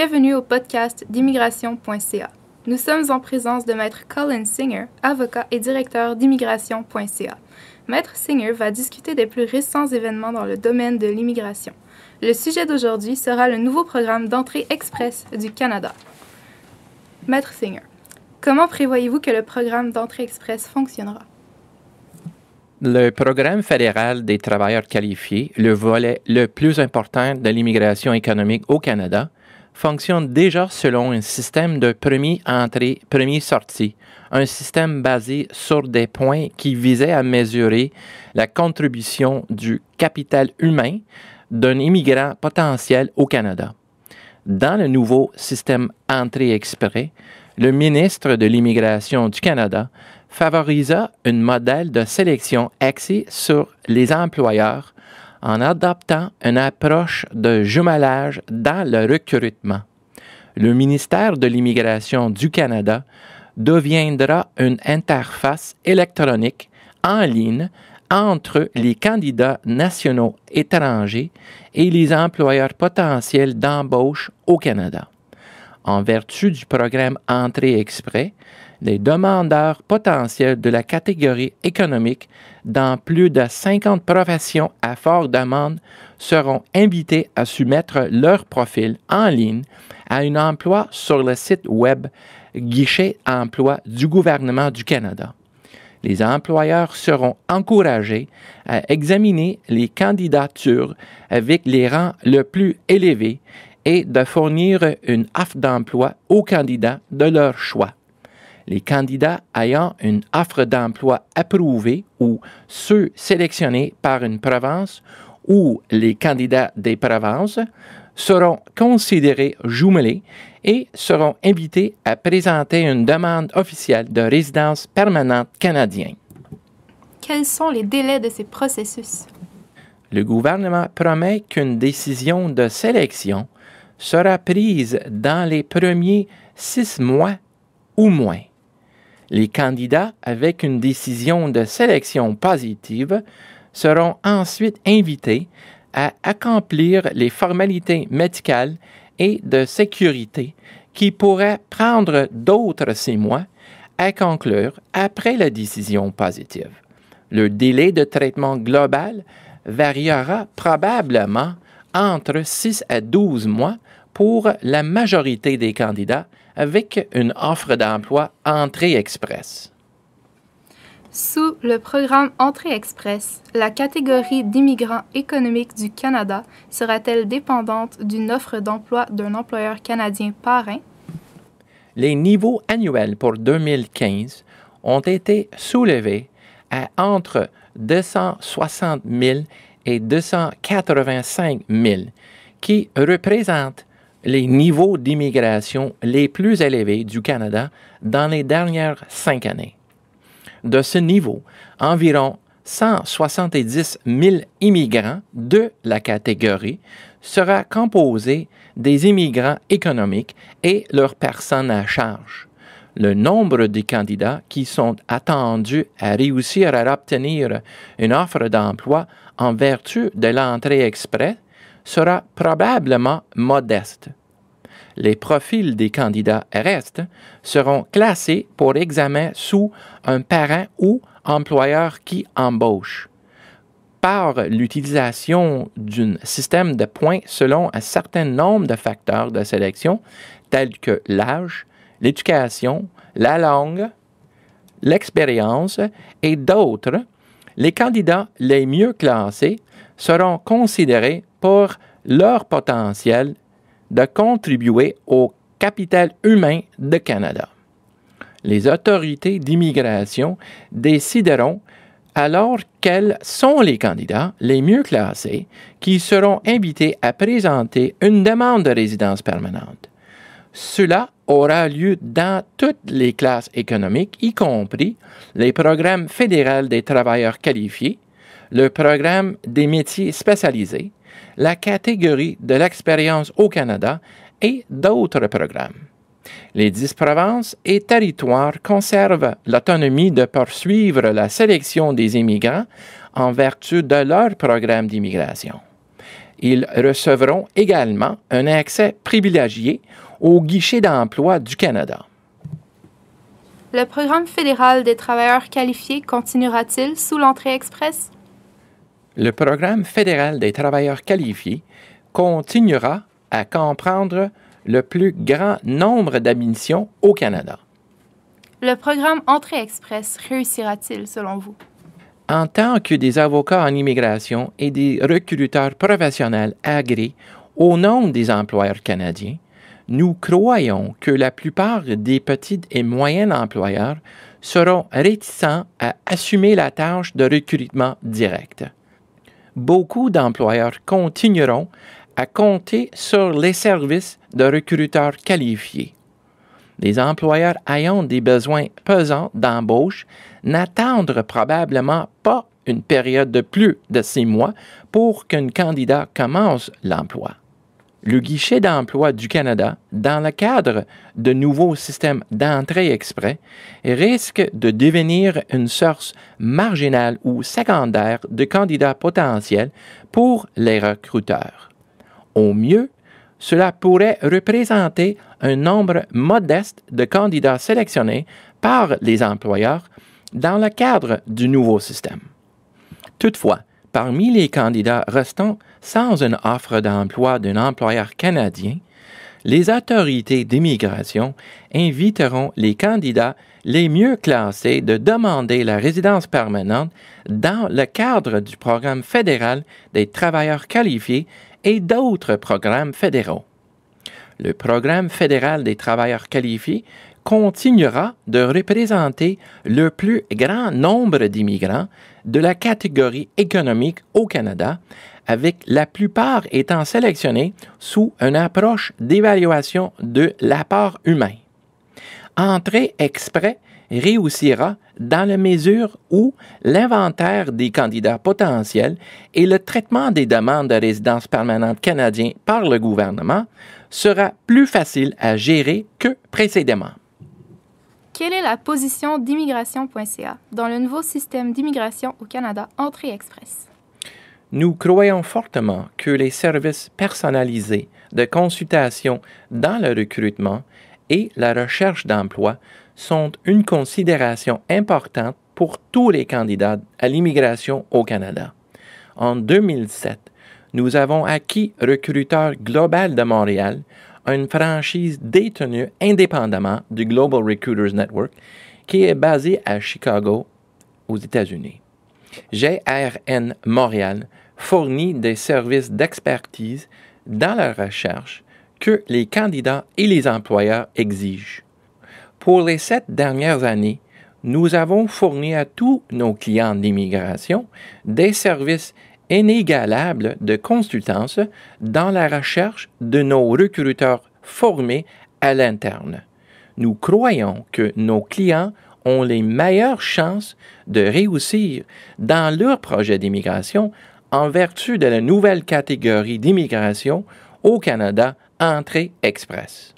Bienvenue au podcast d'immigration.ca. Nous sommes en présence de Maître Colin Singer, avocat et directeur d'immigration.ca. Maître Singer va discuter des plus récents événements dans le domaine de l'immigration. Le sujet d'aujourd'hui sera le nouveau programme d'entrée express du Canada. Maître Singer, comment prévoyez-vous que le programme d'entrée express fonctionnera? Le programme fédéral des travailleurs qualifiés, le volet le plus important de l'immigration économique au Canada, fonctionne déjà selon un système de premier entrée, premier sortie, un système basé sur des points qui visaient à mesurer la contribution du capital humain d'un immigrant potentiel au Canada. Dans le nouveau système entrée express, le ministre de l'Immigration du Canada favorisa un modèle de sélection axé sur les employeurs en adoptant une approche de jumelage dans le recrutement. Le ministère de l'Immigration du Canada deviendra une interface électronique en ligne entre les candidats nationaux étrangers et les employeurs potentiels d'embauche au Canada. En vertu du programme Entrée Express, les demandeurs potentiels de la catégorie économique dans plus de 50 professions à forte demande seront invités à soumettre leur profil en ligne à un emploi sur le site web Guichet Emploi du gouvernement du Canada. Les employeurs seront encouragés à examiner les candidatures avec les rangs le plus élevés et de fournir une offre d'emploi aux candidats de leur choix. Les candidats ayant une offre d'emploi approuvée ou ceux sélectionnés par une province ou les candidats des provinces seront considérés jumelés et seront invités à présenter une demande officielle de résidence permanente canadienne. Quels sont les délais de ces processus? Le gouvernement promet qu'une décision de sélection sera prise dans les premiers 6 mois ou moins. Les candidats avec une décision de sélection positive seront ensuite invités à accomplir les formalités médicales et de sécurité qui pourraient prendre d'autres 6 mois à conclure après la décision positive. Le délai de traitement global variera probablement entre 6 à 12 mois pour la majorité des candidats avec une offre d'emploi Entrée Express. Sous le programme Entrée Express, la catégorie d'immigrants économiques du Canada sera-t-elle dépendante d'une offre d'emploi d'un employeur canadien parrain? Les niveaux annuels pour 2015 ont été soulevés à entre 260 000 et 285 000, qui représentent les niveaux d'immigration les plus élevés du Canada dans les dernières 5 années. De ce niveau, environ 170 000 immigrants de la catégorie sera composé des immigrants économiques et leurs personnes à charge. Le nombre de candidats qui sont attendus à réussir à obtenir une offre d'emploi en vertu de l'entrée express sera probablement modeste. Les profils des candidats restes seront classés pour examen sous un parent ou employeur qui embauche, par l'utilisation d'un système de points selon un certain nombre de facteurs de sélection tels que l'âge, l'éducation, la langue, l'expérience et d'autres. Les candidats les mieux classés seront considérés pour leur potentiel de contribuer au capital humain du Canada. Les autorités d'immigration décideront alors quels sont les candidats les mieux classés qui seront invités à présenter une demande de résidence permanente. Cela aura lieu dans toutes les classes économiques, y compris les programmes fédéraux des travailleurs qualifiés, le programme des métiers spécialisés, la catégorie de l'expérience au Canada et d'autres programmes. Les 10 provinces et territoires conservent l'autonomie de poursuivre la sélection des immigrants en vertu de leur programme d'immigration. Ils recevront également un accès privilégié au guichet d'emploi du Canada. Le programme fédéral des travailleurs qualifiés continuera-t-il sous l'entrée express? Le programme fédéral des travailleurs qualifiés continuera à comprendre le plus grand nombre d'admissions au Canada. Le programme Entrée Express réussira-t-il selon vous? En tant que des avocats en immigration et des recruteurs professionnels agréés au nom des employeurs canadiens, nous croyons que la plupart des petits et moyens employeurs seront réticents à assumer la tâche de recrutement direct. Beaucoup d'employeurs continueront à compter sur les services de recruteurs qualifiés. Les employeurs ayant des besoins pesants d'embauche n'attendent probablement pas une période de plus de 6 mois pour qu'un candidat commence l'emploi. Le guichet d'emploi du Canada, dans le cadre de nouveaux systèmes d'entrée exprès, risque de devenir une source marginale ou secondaire de candidats potentiels pour les recruteurs. Au mieux, cela pourrait représenter un nombre modeste de candidats sélectionnés par les employeurs dans le cadre du nouveau système. Toutefois, parmi les candidats restants sans une offre d'emploi d'un employeur canadien, les autorités d'immigration inviteront les candidats les mieux classés de demander la résidence permanente dans le cadre du programme fédéral des travailleurs qualifiés et d'autres programmes fédéraux. Le programme fédéral des travailleurs qualifiés continuera de représenter le plus grand nombre d'immigrants de la catégorie économique au Canada, avec la plupart étant sélectionnés sous une approche d'évaluation de l'apport humain. Entrée exprès réussira dans la mesure où l'inventaire des candidats potentiels et le traitement des demandes de résidence permanente canadienne par le gouvernement sera plus facile à gérer que précédemment. Quelle est la position d'immigration.ca dans le nouveau système d'immigration au Canada Entrée Express? Nous croyons fortement que les services personnalisés de consultation dans le recrutement et la recherche d'emploi sont une considération importante pour tous les candidats à l'immigration au Canada. En 2007, nous avons acquis Recruteur Global de Montréal, une franchise détenue indépendamment du Global Recruiters Network qui est basée à Chicago, aux États-Unis. GRN Montréal fournit des services d'expertise dans la recherche que les candidats et les employeurs exigent. Pour les 7 dernières années, nous avons fourni à tous nos clients d'immigration des services inégalables de consultance dans la recherche de nos recruteurs formés à l'interne. Nous croyons que nos clients ont les meilleures chances de réussir dans leur projet d'immigration en vertu de la nouvelle catégorie d'immigration au Canada Entrée Express.